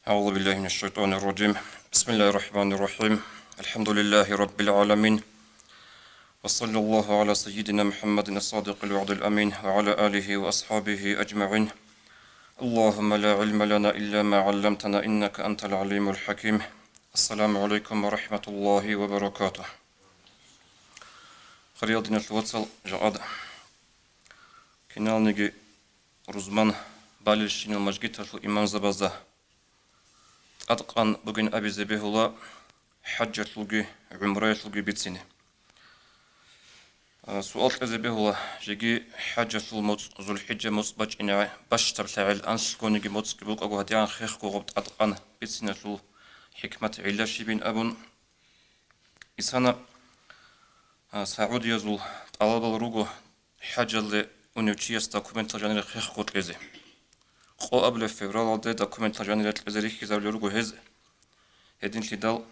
أعوذ بالله من الشيطان الرجيم. بسم الله الرحمن الرحيم. الحمد لله رب العالمين، وصلى الله على سيدنا محمد الصادق الوعد الأمين وعلى آله وأصحابه أجمعين. اللهم لا علم لنا إلا ما علمتنا إنك أنت العليم الحكيم. السلام عليكم ورحمة الله وبركاته. خريطنا الوصل جعاد كنالنجي رزمان بالشين المجد الإمام زبازة أتقن بugün Abi Zebihullah حجة عمرة بيتسنة. سؤال Zebihullah جيجي حجة ذو الحجة مصبج إن باش تبتعل أنس كونيجي موت كبوك أقو هديان خيخ كوغبت أتقن بيتسنة حكمة علاشي بن أبن إسانا سعودية ذو طلب الروغو حجة اللي ونوتشيس داكومنتال جانير خيخ كوت لزي قو قبل فبراير ده داكومنتال جانير لزريخ كزاو لروغو هز هدين لدال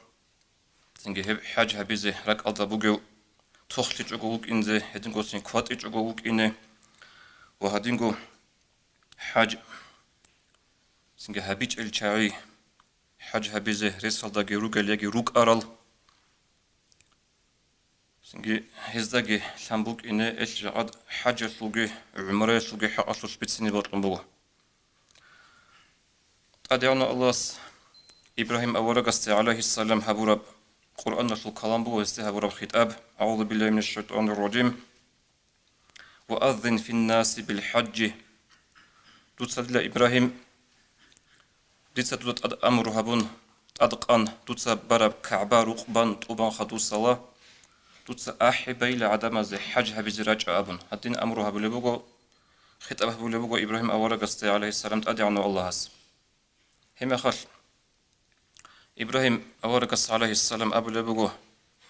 تنجي حاجة بيزي راك ألدا بوغو توختي جوغوك إنزي هدين غوسين كواتي جوغوك إني وهدين غو حاجة تنجي هبيج الشاعي حاجة بيزي ريسال داغي روغا ليغي روغ أرال تنجي هزداغي لامبوك إني إلجاعد حاجة سلوغي عمري سلوغي حقا سبيتسيني بطلن بوغو أدعونا الله إبراهيم أورغست عليه السلام هبورب قرآن نسل كلام بو هبورب خطاب. أعوذ بالله من الشيطان الرجيم. وأذن في الناس بالحج تتسدل إبراهيم تتسدل أمر هبون أدقان تتسبرب كعبة رقبان توبان خدو صلاة تتسأحي بيل عدم زي حج هبزراج أبون هدين أمر هبولبوغو خطاب هبولبوغو إبراهيم أورغست عليه السلام أدعونا الله هم خل إبراهيم أورغس عليه السلام أبو لبوغو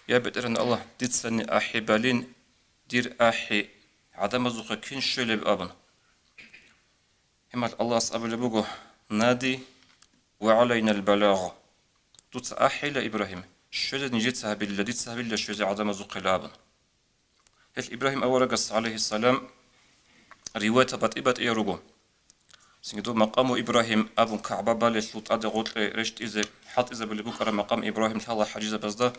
يا بدرن الله ديتسني أحي بالين دير أحي عدم زوخ كين شلب أبن همات الله أبو لبوغو نادي وعلينا البلاغ دوتس أحي لإبراهيم شوزة نجيت سهبيل ديت سهبيل شوزة عدم زوخ لابن هل إبراهيم أورغس عليه السلام رواية بات إيروغو سنجدو مقام إبراهيم أبو كعبة بالسلط أدغوت رشت إذا حط إذا بالبكرة مقام إبراهيم تلا حجزة بزده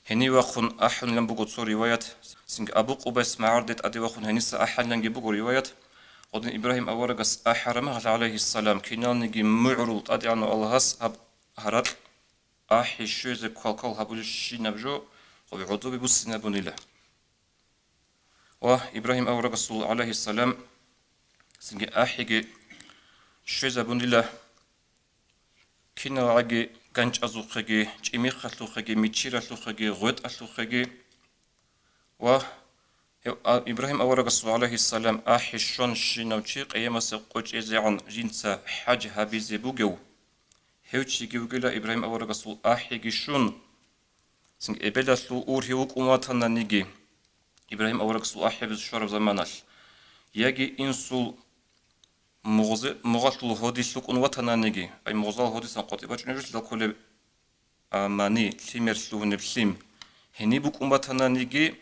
هني وخن أحن لم بقول صور رواية سنج أبو قبس معرضت أدي وخن هنيس أحن لم بقول رواية قدن إبراهيم أورجس أحرمه عليه السلام كنان نجي معروض أدي عنه الله هس أب هرات أحي شوز كل هبول الشي نبجو وبعضو ببص نبونيله وإبراهيم أورجس عليه السلام سنج أحي شوز بونيله كنا عجي كانش أزوخجي جميخ أسلوخجي ميتشير أسلوخجي غوت أسلوخجي إبراهيم أورغس عليه السلام أحشون شنوشيق أيام سقوج إزعان جنس حج هبيزي بوجو هوتشي جوجلا إبراهيم أورغس أحيجشون سنج إبلا سو أور هيوك أماتنا نيجي إبراهيم أورغس أحيبز شرب زمانال يجي إنسول مغزل هوديسوك أنواتنا نيجي أي مغزل هوديسان قطيبات نجس لكل ماني تيمر سلون بسيم هني بوك أماتنا نيجي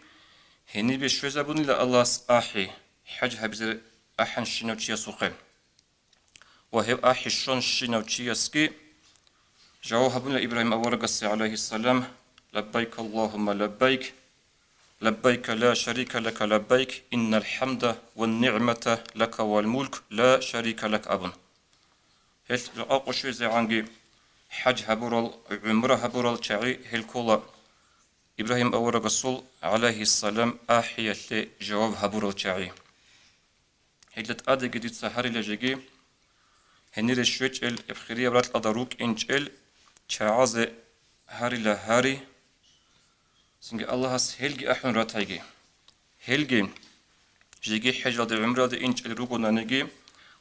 هني بشوزة بني لله أحي حج هبز أحن شنوتشي سوقي وهب أحي شون شنوتشي سكي جواب بني إبراهيم أورغس عليه السلام لبيك اللهم لبيك لبيك لا شريك لك لبيك إن الحمد والنعمة لك والملك لا شريك لك أبن هل أقوى زي عنجي حج هبورال عمره هبورال شعي هل كولا إبراهيم أورغس عليه السلام أحيا جواب هبورال شعي هل تأدي جديد سهري لجيجي هنير الشويت الإبخارية برات أداروك إنجل شعاز هاري لهاري سنجي الله هلجي أحن راتايجي هلجي جيجي حجر دي عمره دي إنج الروغو نانيجي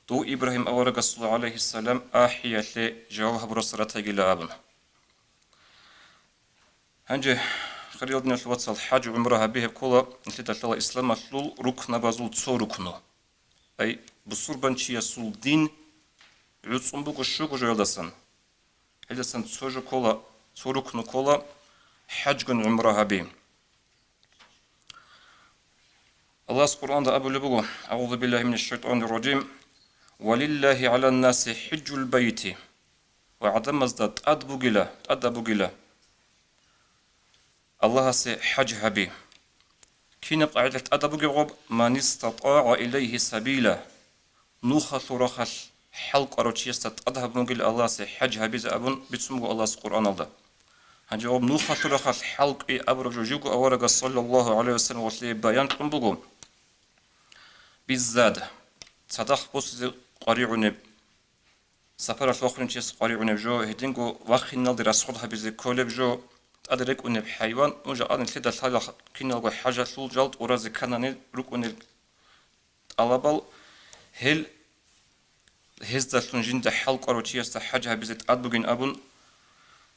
دو إبراهيم أورغس عليه السلام أحيا جواب هبورال راتايجي لأبن هنجي خريطنا الواتس الحاج عمرها به كولا انت تطلع إسلام مسلول ركن بازول تصو ركنه أي بصور بنشي يسول دين عدسون بوكو شوكو جوالدسن هلدسن تصوجو كولا تصو ركنه كولا حج عمرها به الله القرآن ده أبو لبوغو أعوذ بالله من الشيطان الرجيم ولله على الناس حج البيت وعدم ازداد أدبوغلا الله سي حج هبي كين قاعدة أدبوغ من استطاع إليه سبيلا نوخل رخل حلق أروتشيستة أذهب مقل الله سي حج هبي زابون بتسمو الله سي قرآن الله هنجاوب نوخل رخل حلق إي أبرجو جوجو أورغ صلى الله عليه وسلم وسلي بيان قنبوغو بالزاد صدق بوس قريعون سفر الأخرين تيس قريعون بجو هدينغو وخين نالدي رسخدها بزي كولب جو أدرك أن بحيوان وجا أن تدا ثلا كنا حاجة سول جلد ورز كناني رك أن الأبل هل هزدا سنجين ده حلق أروتشي است حاجة بزت أدبجين أبون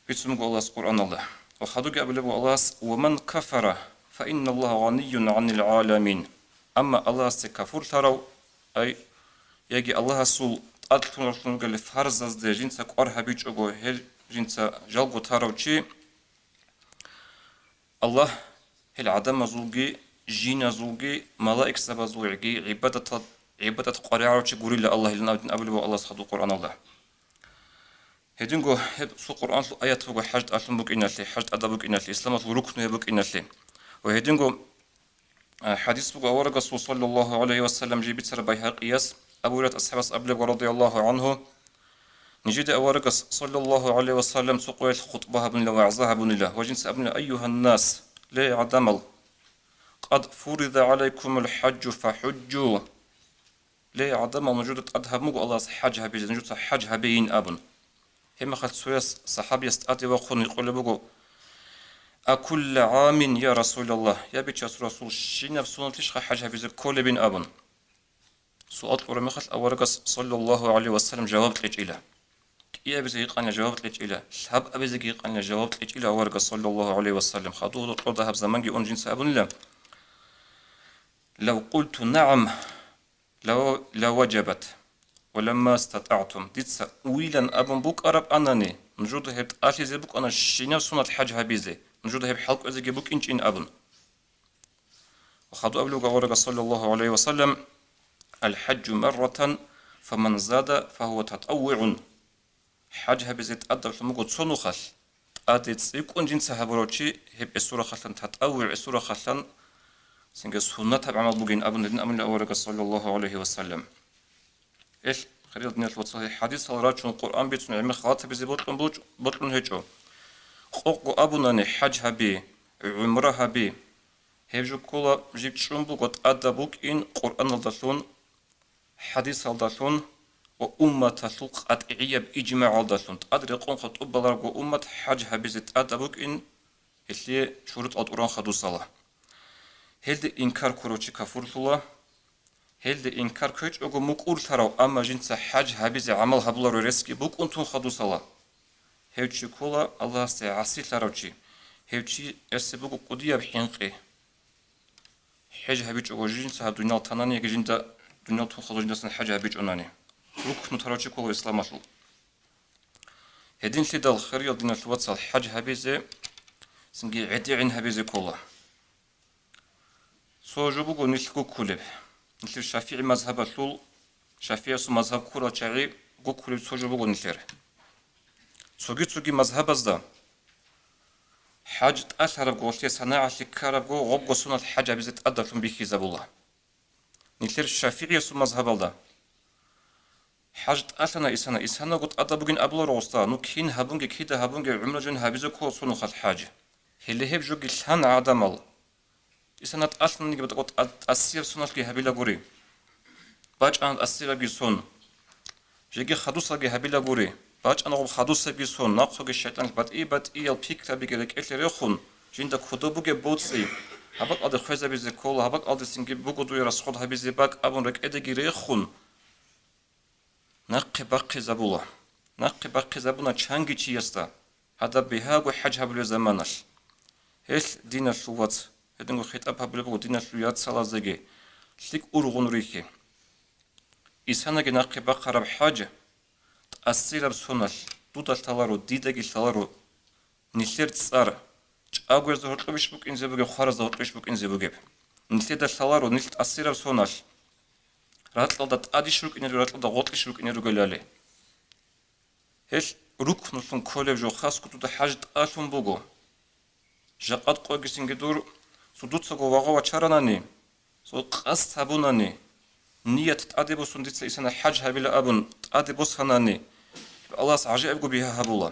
بتسمع الله القرآن الله وخدوج أبو الله ومن كفر فإن الله غني عن العالمين أما الله استكفر ترى أي يجي الله سول أدخل رسول فرز از ده جنس قرها بيج أجو هل جنس جلگو ترى وشي الله هل عدم زوجي جين زوجي ملائكة سبا زوجي عبادة قريعة وشي قولي الله لنا أبو الله صدق القرآن الله هدينغو هب سو قرآن سو آيات فوق حاجة أسلم بك إنالي حاجة أدبك إنالي إسلام سو ركن بك إنالي وهدينغو حديث بك أورغ صلى الله عليه وسلم جيبت سر بيها قياس أبو رات أصحاب أبلغ رضي الله عنه نجد أورغ صلى الله عليه وسلم سقوي الخطبة بن الله وعزها بن الله وجنس ابن أيها الناس لا عدمل قد فرض عليكم الحج فحجوا لا عدمل نجد أذهب مو الله حجها بيز نجد حجها بين أبن هم خلت سويس صحابي استأتي وخون يقول بقو أكل عام يا رسول الله يا بيت رسول شين بسون تيش حاجة بيز كل بين أبن سؤال قرآن خلت أورقص صلى الله عليه وسلم جواب لك إله يا بيز يقان جواب لك إله شاب أبيز يقان جواب لك إله أورقص صلى الله عليه وسلم خطوه الأرض هب زمان جي أنجنس أبن الله لو قلت نعم لو وجبت ولما استطعتم ديتسا ويلا أبن بوك أرب أناني نجود هب آتي زي بوك أنا شينا سنة الحج هبيزي نجود هب حلق أزيجي بوك إنش إن أبن وخدو أبلغ ورق صلى الله عليه وسلم الحج مرة فمن زاد فهو تطوع حج هبيزي تأدر فمقود صنو خل آتي تسيكون جنسا هبروتشي هب السورة خلن تطوع السورة خلن سنجي سنة بعمل بوكين أبن لدن أمن ورق صلى الله عليه وسلم إيش خليل دنيا الوصية حديث الراجل القرآن بيتنا عم خاطب بزي بطلون هجو خوق أبونا حج هبي عمره هبي هجو كولا جيب شنبو قد أدبوك إن قرآن الدلون حديث الدلون وأمة الخلق أدعية بإجماع الدلون أدري قوم خط أبلغ أمة حج هبي زيت أدبوك إن اللي شروط القرآن خدو صلاة هل إنكار كروتشي كفور الله هل إنكار كويش أقول مقول تراو أما جنس حج هبيز عمل هبلا رزقي بوك أنتم خدو صلاة هيوشي كولا الله سي عسي تراوشي هيوشي أسبوك قدية بحنقي حج هبيج أقول جنس هدونا تناني جنس دنيا تون خدو جنس حج هبيج أناني بوك نتراوشي كولا إسلام أصل هدين سيدا الخير دين الواتس الحج هبيز سنجي عديعين هبيز كولا سوجو بوكو نسلكو كولب مثل الشافعي مذهب الثول شافعي سو مذهب كورا شعي جو كولب سوجو بوكو نسير سوجي مذهب أزدا حاج أثر بقولتي صناعة الكار بقول غب قصنا الحاجة بزت أدرتم بيخي زبولة نسير الشافعي سو مذهب الله حاج أثنا إسنا قلت أدبوجين أبلو روستا نو كين هبونجي كيدا هبونجي عمر جن هبيزو كول سونو خد حاجة هلي هب جو جلسان عدمل إسنا أصلا نيجي بتقول أسير سونال كي هبيلا غوري باج أنا أسير بي سون جيجي خدوسا كي هبيلا غوري باج أنا غو خدوسا بي سون ناقصو كي الشيطان بات إيه البيك تبي كده كتير يخون جيندا كتبو كي بوتسي هبك أدي خويزا بيزي كول هبك أدي سينجي بوكو دوي راسخود هبيزي باك أبون رك إدي يخون نقي باقي زبولا چانگي چي يستا هذا بهاغو حج هبلو زمانش هل دين الشوات هدنگو خطاب هبلو دين الشوات سالازيجي ليك أورغون ريكي إساناجي نقي باقرب حاجة تأثير بسونال دودال تلارو ديداجي تلارو نسير تصار أقول زهرت لبيش بوك إنزي بوجي خارج زهرت لبيش بوك إنزي بوجي نسير تلارو نسير تأثير بسونال راتل دا تأدي شروك إنرو راتل دا غوتل شروك إنرو قلالي هش ركن لون كولب جو خاص كتو حاجة ألون بوغو جاقات قوغي سنجدور سودوت سغو واغوا چاراناني سو قاس تابوناني نية تأدبو سنديت سيسانا حاج هابيلا أبون تأدبو ساناني الله عجائب بها هابولا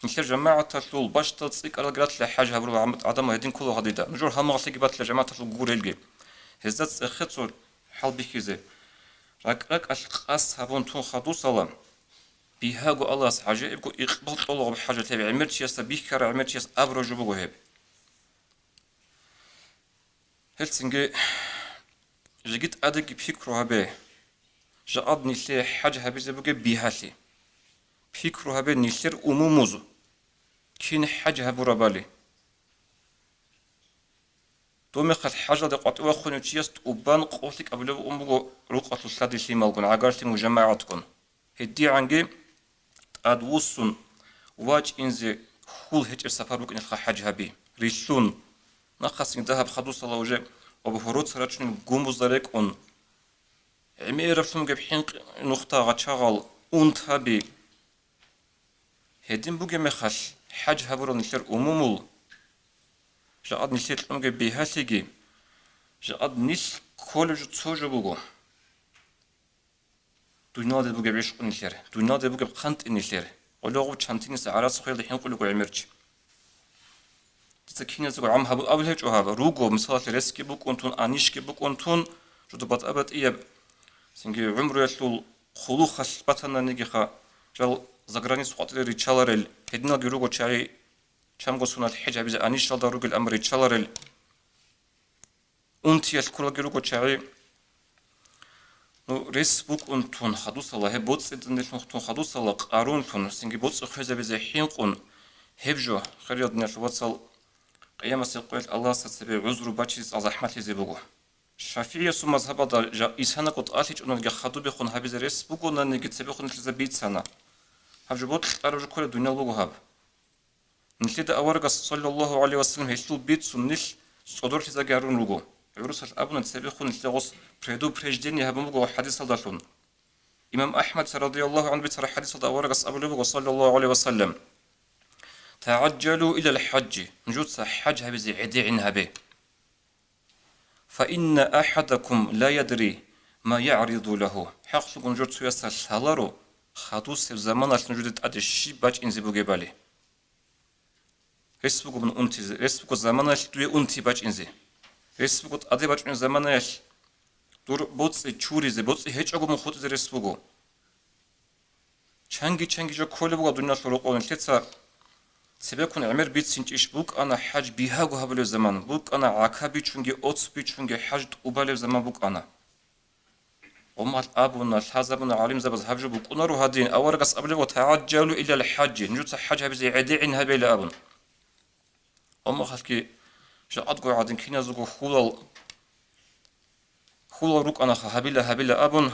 مثل جماعة تلول باش تصيك على قرات لحاج هابولا عدم هدين كله هديدا نجور هم غسيك بات لجماعة تلول قوريلجي هزات خطور حال بيكيزي راك القاس هابون تون خدو سلام بيهاجو الله عجائب يقبل طلع بحاجة تبع عمرت ياس بيكر عمرت ياس أبرج بوجو هب هلسنجي جيت أدق بفكره هبه جاد نيسير حاجة هبه زبوجي بيهالي فكره هبه نيسير أموموزو كين حاجة هبو ربالي دومي خد حاجة دقات وخوني تياست وبان قوتك قبل أمبو رقعة السادة سيمالكون عقارتي مجمعاتكون هدي عنجي أدوسون واج إنزي خول هيج السفر بكن الخا حاج هبي ريسون نخسين ذهب خدوس الله وجه وبفروت سرچن گوموز دارك اون عمي رفتم جب حين نقطة غتشغل اون تابي هدين بوجي مخش حاج هبرو نشر أمومول جاد نشر أم جب بيهاتيجي جاد نش كل جو تسوج بوجو دونا ده بوجي بيش نشر دونا ده بوجي بخنت نشر ولو چانتين سعراس خيل الحين كله قعمرش تسكينة زوج عم هبو أول هيج وهذا روجو مثال ريسكي بوك أنتون أنيشكي بوك أنتون جدو بات أبد إيه سنجي عمره يسول خلوخ باتنا نيجيخا جال زغراني سقط ريتشالرل هدنا جروجو تشاري شامغو سونات حجاب إذا أنيش رال داروج الأمر ريتشالرل أنتي يسكول جروجو تشاري نو ريس بوك أنتون خدوس الله هبوتس إدن نتون خدوس الله قارون تون سنجي بوتس خزة بزي حين قون هبجو خريط نيش واتسال قيام سيقول الله ستبي عذر باتشيز از احمد زيبوغو شافعي سو مذهب دا جا إسانا قد آتيج أنو نجا خدو بخون هابي زريس بوغو نانيجي تسبي خون نتلزا بيت سانا هابجو بوت قرب جو كل الدنيا لوغو هاب نتلدا أورغا صلى الله عليه وسلم هشتو بيت سنش صدور تزا جارون لوغو عروس الأبو نتسبي خون نتلغوس بريدو بريجديني هابموغو حديث الدالون إمام أحمد رضي الله عنه بيتر حديث دا أورغا صلى الله عليه وسلم تعجلوا إلى الحج نجوت حج هبزي عدي عنها به فإن أحدكم لا يدري ما يعرض له حق نجوت سياسة سالارو خاطوس الزمان عشان نجوت أدي الشي باج إنزي بوجي بالي رسبكو من أنتي رسبكو زمان عشان توي أنتي باج إنزي رسبكو أدي باج إن زمان عشان دور بوتس تشوري زي بوتس هيج أقوم خود زي رسبكو چنگی جو كل بوجا دنيا شروقون تيتسا سبكون عمر بيت سنتيش بوك أنا حج بيها قبل الزمان بوك أنا عكابي چونجي أوتس بي چونجي حج قبل الزمان بوك أنا وما أبونا الحزبنا عالم زبز حج بوك أنا رو هادين أورقص قبل وتعجلوا إلى الحج نجوت حج هبزي عدين هبيل أبون وما خلكي جاءت قو عادين كينا زوجو خول روك أنا هبيل أبون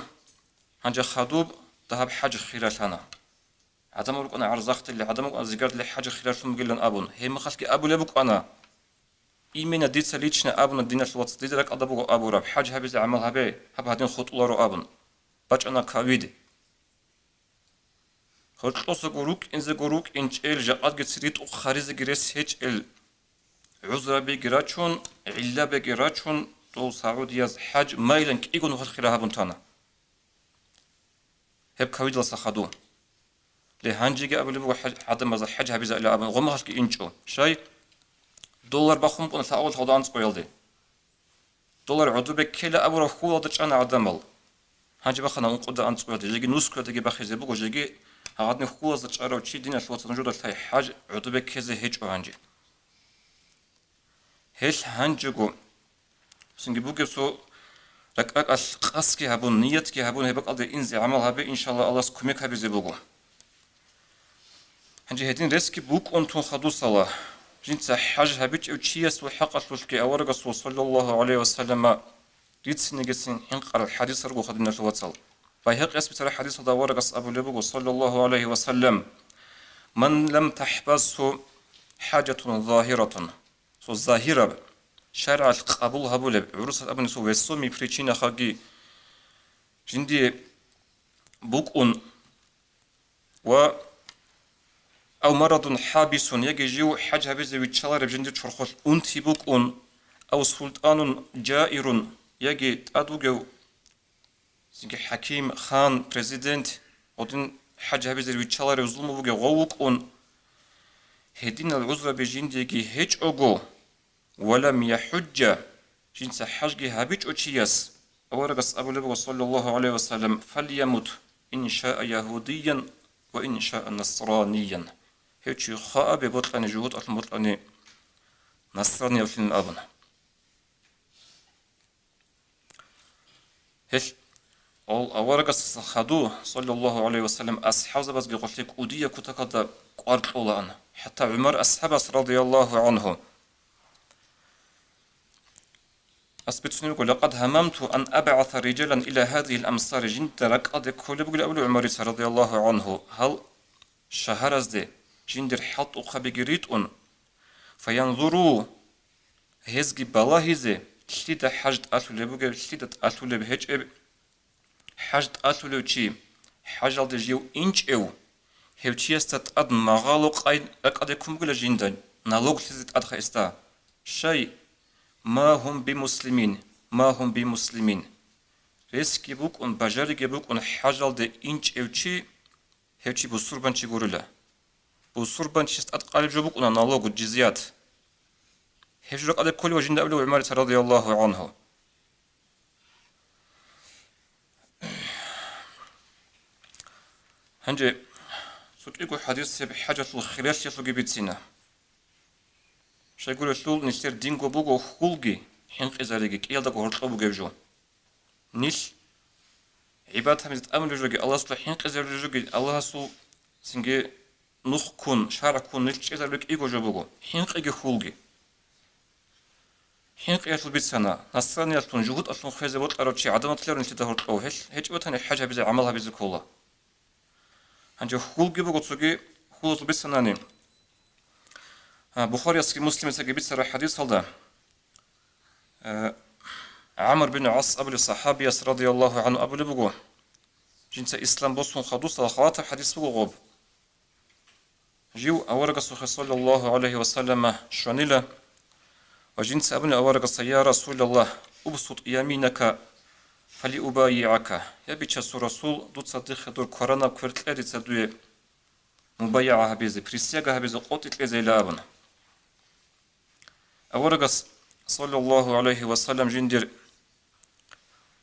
هنجا خدوب ذهب حج خيرتنا عدم أقول أنا عرزقت اللي عدم أقول زجرت اللي حاجة خلال شو مقولن أبون هي ما خلك أبو لبك أنا إيمنا ديت سليتشنا أبون الدين الوقت ديت لك أدبو أبو رب حاجة هبي عمل هبي هب هدين خط الله رو أبون بچ أنا كويد خط لص جروك إن زجروك إن إل جاءت جسريت وخارج جريس هيج إل عذر بجراتشون علا بجراتشون طول سعودية حاج مايلن كيجون خلق خيرها بنتانا هب كويد لصخدوه لهانجي قبل بقول حدا مزح حج هبي زي لعبن غم هالك إنشوا شيء دولار بخم قلنا ثاول هذا أنت قيلدي دولار عدو بكلا أبو رخو هذا أنا عدمل هانجي بخنا نقود أنت قيلدي جيجي نوس كلا تجي بخيز بقول جيجي هذا خو هذا أنا وشي دين شو تنجود الثاي حاج عدو بكذا هيج هانجي هيش هانجي جو سنجي بقول سو لك قاس كي هبون نيت كي هبون هبك أضي إنزي عمل هبي إن شاء الله الله سكمك هبي زي بقول هنجي هدين ريسكي بوك أنتون خدو صلاة جنت حاج هبيت أو تشيس وحق أشوفك أورق صلى الله عليه وسلم ريت نجسين إنقر الحديث رجو خدنا شو وصل بيهق اسم ترى حديث هذا ورق أبو لبو صلى الله عليه وسلم من لم تحبسه حاجة ظاهرة سو ظاهرة شرع القبول هبول عروس أبن سو وسومي فريتشينا خاجي جندي بوك و أو مرض حابس يجي جيو حاجة بزي ويتشالر بجندر شرخوش أنتي بوكون أو سلطان جائر يجي تأدوغو سنجي حكيم خان بريزيدنت ودين حاجة بزي ويتشالر وظلمو بوغو غووكون هدين العذر بجندي هيج أوغو ولم يحج جنس حجي هابيج أوتشياس أورغس أبو لبغ صلى الله عليه وسلم فليمت إن شاء يهوديا وإن شاء نصرانيا هيتشي خاء ببطلاني جهود أطلمطلاني نصراني وفين الأبن هيش أورغس خدو صلى الله عليه وسلم أصحاب زباز قلتلك أودية كتاكدا قارت أولا حتى عمر أصحاب رضي الله عنه أثبتني يقول لقد هممت أن أبعث رجالا إلى هذه الأمصار جنت ركض كل بقول أول عمر رضي الله عنه هل شهرز دي جندر حط أخبجريت أن فينظروا هزجي بلاهزة شديد حاجت أتو لبوجا شديد أتو لبهج حاجت أتو لوشي حاجل دجيو إنش أو هوشي استت أد مغالق أي ركض كم بقول جندا نالوج تزت أدخل استا شيء ما هم بمسلمين ما هم بمسلمين ريسكي بوك أن بجاري بوك أن حاجل دي إنش أوشي هوشي بسربان شي غورلا بسربان شي استت قالب جبوك أن نالوج الجزيات هجرك على كل وجند أولو عمارة رضي الله عنه هنجي سوكيكو حديث بحاجة الخلاف يطلق بيتسينا شا يقول شلول نشتر دينكو بوغو خولجي حنق إزاليجي كيال داكو هرطلو بوغي بجو نيش عبادة مزد أمن رجوغي الله سلو حنق إزال رجوغي الله سلو سنجي نخ كون شارع كون نيش إزاليجي إيغو جو بوغو حنق إيغي خولجي حنق يطلب بيتسانا نصراني يطلون جهود أطلون خيزي بوط أروتشي عدم تليرون تدهور أو هيج بوتاني حاجة بيزي عملها بيزي كولا هنجي خولجي بوغو تسوغي خولز بيتساناني بخاري أسكي مسلم ساقي بيتسارة حديث هلدا عمر بن عاص أبو الصحابي رضي الله عنه أبو لبوغو جنس إسلام بوصون خدوص الخواتر حديث بوغو غوب جيو أورق صلى الله عليه وسلم شوانيلا وجنس أبني أورق يا رسول الله أبسط يمينك فلأبايعك يا بيتشاسو رسول دوت صديق دور كورانا كورت لدي تدوي مبايعها بيزي بريسياغها بيزي قوتت لزي لابن أورق صلى الله عليه وسلم جندر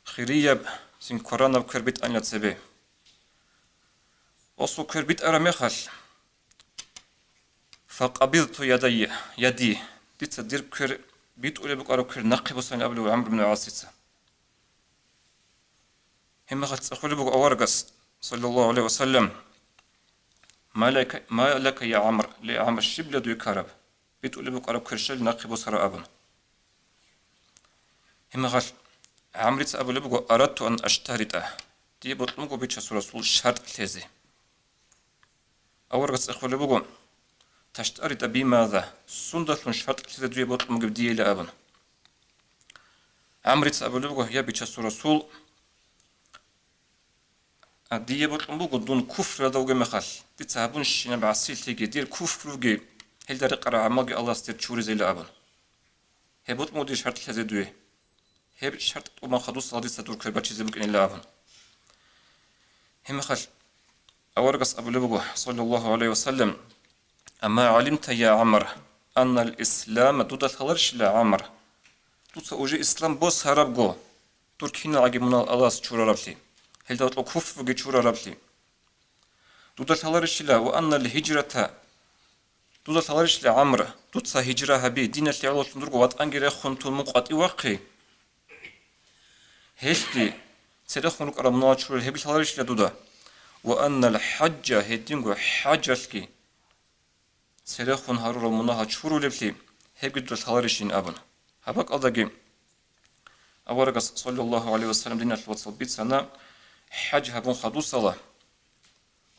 خيريب سين كورانا كوربيت أن يتسبي وصو كوربيت أرميخل فقبضت يدي ديت دير كر بيت أولي بقارو كر نقي بسان أبلو عمرو بن عاصية هم خلص أقول بقى أورقس صلى الله عليه وسلم ما لك يا عمرو لعمر الشبل دو كرب بيت أولي بقارو كرشل نقي بسر أبن هم خل عمرت أبو لبقى أردت أن أشترطه دي بطلمقو بيتش رسول شرط لازي أورقس أقول بقى تشترط بماذا؟ سندل شرط تدوي بطل مقبدية لأبن عمرت أبو لبغو يا بيتشاسو رسول دي بطل مقبدو دون كفر دوغي مخال دي تهابون شينا بعسيل تيجي دير كفر وغي هل داري قرع عماقي الله ستير تشوري زي لأبن هي بطل مقبدو شرط تدوي هي شرط وما خدوص صادي ستدور كرباتشي زي بكين لأبن هم مخال أورقس أبو لبغو صلى الله عليه وسلم أما علمت يا عمر أن الإسلام دودا ثلرش لا عمر دودا أوجي إسلام بوس هربغو تركينا عجي من الله سچورا ربلي هل دودا كفر وجي چورا ربلي دودا ثلرش لا وأن الهجرة دودا ثلرش لا عمر دودا هجرة هبي دين اللي الله تندرغو وات أنجري خنتون مقاطي واقعي هشتي سيدخون لك أرمنا چورا هبي ثلرش لا دودا وأن الحج هدينغو حجلكي سيرخون هارو منها چورو لبلي هبقدر الثالرشين أبن هبك أضاقي أورقس صلى الله عليه وسلم دينا الوصبيت سنة حج هبون خدوص الله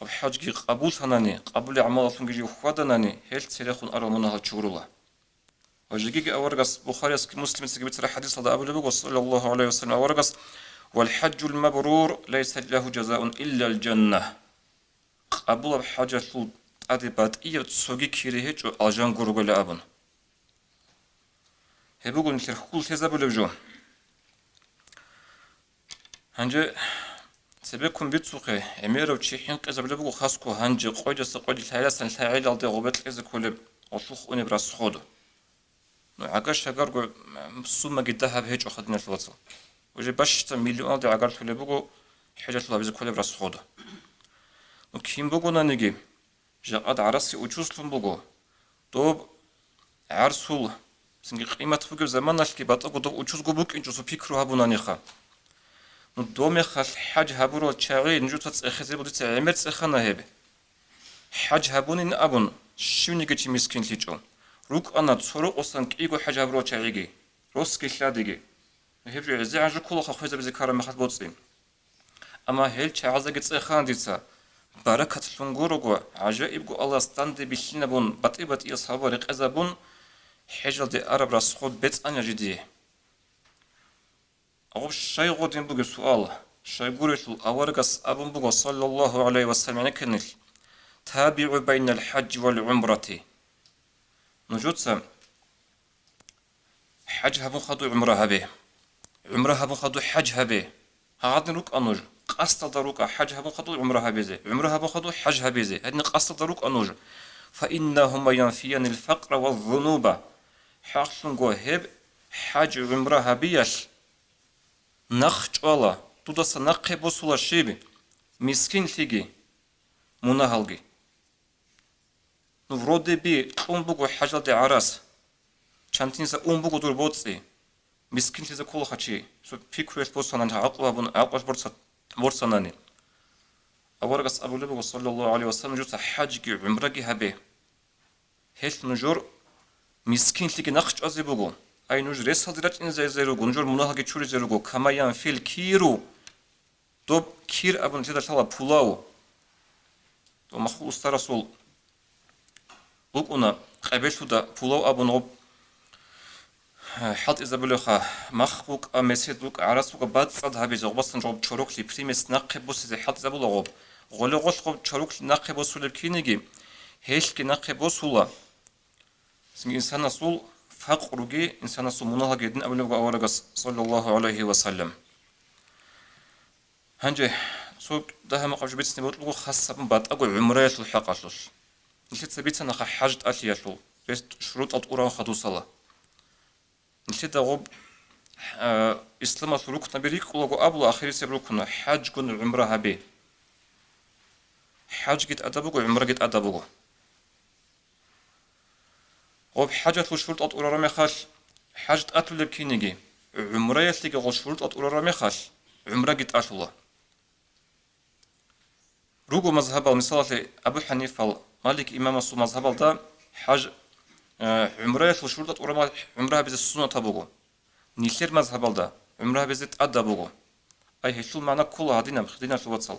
أو حج قبول سناني قبول أعمال فنجي وخوادناني هل سيرخون هارو منها چورو الله وجيجي أورقس بخاري مسلم سيجبت حديث هذا أبو لبق صلى الله عليه وسلم أورقس والحج المبرور ليس له جزاء إلا الجنة قبول بحاجة adi bat'iyo tsogi kiri hecho aljan gurugole abun. Hebugun lir hukul teza bulevjo. Hanje sebekun bitsuqe emerov chihin qezablebugu khasku hanje qoyja saqodi taylasan tayil alde gobet qezekole osuq une brasxodo. No agash agargo summa gidahab hecho khadna lwatsa. وجه باش مليون دي عقار تولي بقو حاجة تلا بيزا كله براس خوده وكيم بقو نانيجي جاقاد عرسي وجوز لهم بقو دوب عرسول سنجي قيمة بقو زمان نشكي بطاقو دوب وجوز قبوك انجوزو بيكرو هابو نانيخا دومي خال حاج هابورو تشاغي نجو تتسخزي بودي تعمر تسخنا هيبي حاج هابوني نابون شونيجي تي مسكين ليجو روك انا تصورو اصلا كيغو حاج هابورو تشاغيجي روسكي شلاديجي هبجي عزي عجو كله خويزة بزي كارا مخات بوتسين أما هيل چعزة جتسي خان ديتسا بركة لنغوروغو عجائبغو الله ستاندي بيشينا بون بطي أصحابو ريق أزابون حجل دي عرب راسخود بيت أنيا جديه أغب شاي غودين بغو سؤال شاي غوريشل أورغس أبن بغو صلى الله عليه وسلم يعني كنل تابعوا بين الحج والعمرة نجوتسا حج هبون خدو عمره هبه عمره هبون خدو حج هبه هادن روك أنوج قصد دروك حج هبون خدو عمره هبيزه عمره هبون خدو حج هبيزه هادن قصد دروك أنوج فإنهما ينفيان الفقر والذنوب حقن جو هب حج عمره هبيش نخج الله تودس نقه بوسولا شيبي مسكين تيجي مناهلجي نورودي بي أمبوغو حجل دي عراس چانتينسا أمبوغو دور بوتسي مسكين تيزا كل خشي سو فكرة بوسانان عقوا بون عقواش برساناني أورغس أبو لبي صلى الله عليه وسلم جوتا حاجي عمرقي هبه هل نجور مسكين تيجي نخش أزيبوغو أي نجور رسال ديرات إن زيروغو نجور مناهاكي چوري زيروغو كما ينفيل كيرو دوب كير أبو نتيدا تلا بولاو دو مخلو استرسول لوكونا قبلتو دا بولاو أبو نوب حط إذا بلوخا مخبوك أمسيدوك عرسوك بعد صد هبي زغبصن جوب تشروك لي بريمس نقبوس إذا حط إذا بلوغوب غلو غلو تشروك لي نقبوس ولا بكينيجي هيش كي نقبوس ولا سنج إنسان رسول فقرجي إنسان رسول مناها جدا أبلغ أورجس صلى الله عليه وسلم هنجي سوق ده ما قبل بيتني بطلقو خاصة بعد أقول عمرية الحق أشلش نسيت سبيتنا خا حاجة أشياء بس شروط أطورا خدو صلاة نسيت أغوب إسلام سلوك نبريك ولغو أبلو آخر سبلوكنا حاج كن العمرة هبي حاج جت أدبوغو عمرة جت أدبوغو غوب حاجة الشروط أطورا رمي خاش حاجة أطول لبكينيجي عمرة يسليك غو شروط أطورا رمي خاش عمرة جت أشلا روغو مذهب المثال أبو حنيفة مالك إمام السو مذهب دا حاج عمره الشروط أطورا عمرها بزي السنة تبوغو نيشير مذهب دا عمرها بزي تأدبوغو أي هشل معنا كل هادينا بخدينا شواتصل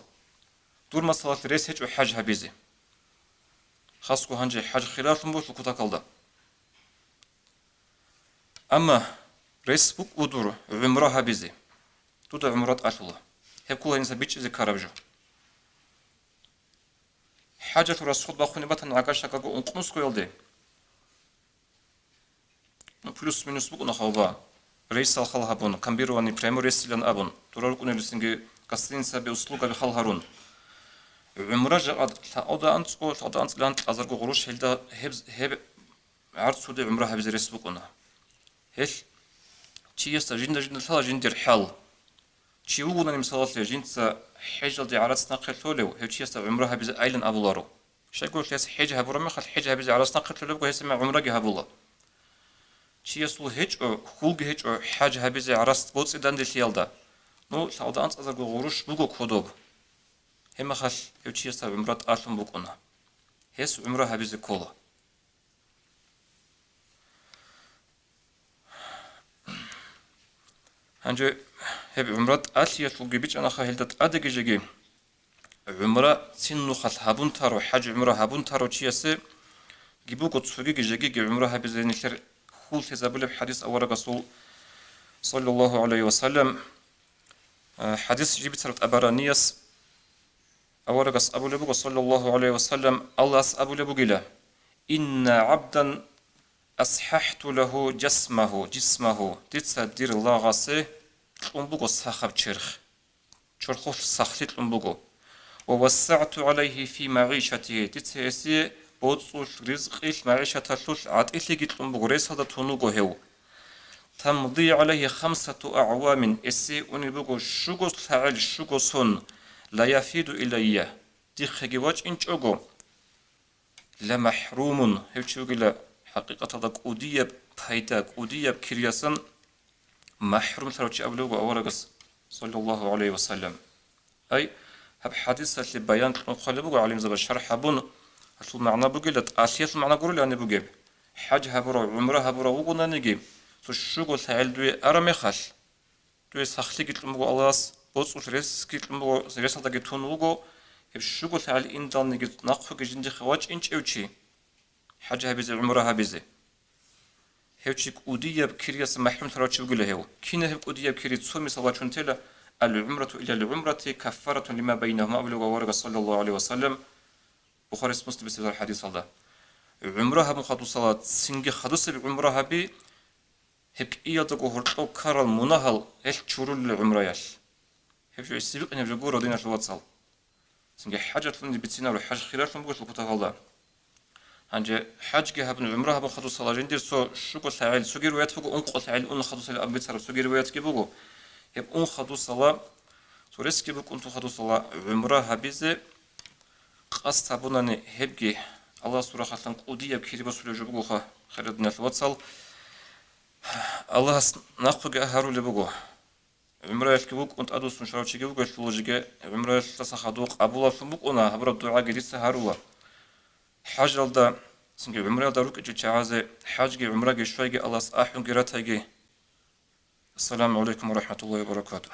دور مسألة ريس هيج حاج هبيزي خاصكو هنجي حاج خلاف مبوش لكوتا كالدا أما ريس بوك ودور عمرها بزي تودا عمرات أشلا هب كل إنسان بيتش زي كاربجو حاجة رسول باخوني باتن عقاشا كاكو انقمس كويلدي плюс минус бугуна хауба рейс алхал хабун камбировани преморесилен абун тураркуне лисинге гостиница бе услуга бе халхарун умра жаад тауда анцго тауда анцланд азарго гуруш хелда хеб арцуде умра хабиз рейс бугуна хел чиеста жинда сала жиндер хал чиугуна мисалат жинца хежал ди арасна қетолев хев чиеста умра хабиз айлен абуларо шайгол хес хеж хабурама хал хеж хабиз арасна қетолев го хесме умра ге хабула چیزی هیچ خولگی هیچ حاج هبیزی عرست بود سیدن دیلتیالدا نو سعودانس از گروش بگو کدوب هم خال هیچ چیز تا عمرت آلم بکنه هیچ عمره هبیزی کولا هنجی هب عمرت آلیت لوگی بیچ آنها هلدت آدگی جگی عمره سین نخال هبون تارو حاج عمره هبون تارو چیزی گیبو کتسوگی جگی عمره هبیزی نیتر خول تزابل بحديث أول رسول صلى الله عليه وسلم حديث جيبت سرت أبرانيس أورقس أبو لبوغ صلى الله عليه وسلم الله أبو لبوغ إن عبدا أصححت له جسمه تتصدر الله غسي تلنبوغ صاحب تشرخ تشرخوش صاحلت تلنبوغ ووسعت عليه في معيشته تتسيسي بوصول رزق معيشة تلوش عطيلي تلنبوغ ريسا تونوغو هيو تمضي عليه 5 أعوام إسي أنبوغ شوغو سعيل شوغو سون لا يفيد إليه دي خيواج إنشوغو لمحروم هيوشوغلا حقيقة دك أوديب بايداك أوديب كرياسن محروم سروتش أبلوغو أورغس صلى الله عليه وسلم أي هب حديثة لبيان تنقلبوغو عليم زبا شرح بون هسو معنى بوغيلت آسيس معنى قرول يعني بوغيب حج هبرو عمره هبرو وغنا نجيب شوغو سعيل دوي أرمي خال دوي سخلي قتلموغو ألاس بوصوش ريس قتلموغو ريسا داكي تونوغو هب شوغو سعيل إندان نجيب ناقفو جندي خواج إنش أوشي حج هبيزي عمره هبيزي هيوشيك أودية بكرياس محروم تراوشي وقله هيو كينا هيك أودية بكري تسومي صلاة شنتلا العمرة إلى العمرة كفارة لما بينهما أبلغ ورقة صلى الله عليه وسلم بخاري مسلم بسبب الحديث الله عمرها مخاطو صلاة سنجي خدوس بعمرها بي هيك إيادقو هرطو كارل مناهل هيك تشورو للعمرة ياش هيك جو السبق إن يبجو رضينا شلوات صال سنجي حاجة تلندي بتسينا وحاج خلاف لنبغش لكوتا الله هنجي حاج جهبن عمرها بخدو صلاة جندير سو شوكو سعيل سوغي روايات فوقو أنقو سعيل أن خدو صلاة أبي تصرف سوغي روايات كي بوغو هيب أن خدو صلاة سوريسكي بوك أنتو خدو صلاة عمرها بيزي قاس تابوناني هيبجي الله سورة خاطن قودية بكيري بسولي جبوغوخا خيردنا الواتسال الله ناقو جهارو لبوغو عمره يشكبوك أنت أدوس من شراب شكبوك يشلوجيك عمره يشتصخدوك أبولا فمبوك أنا هبرا الدعاء جديد سهاروا حاج الدا سنجي عمره داروك إجي تعازي حاج عمره جشوي الله سأحيون جراتي السلام عليكم ورحمة الله وبركاته.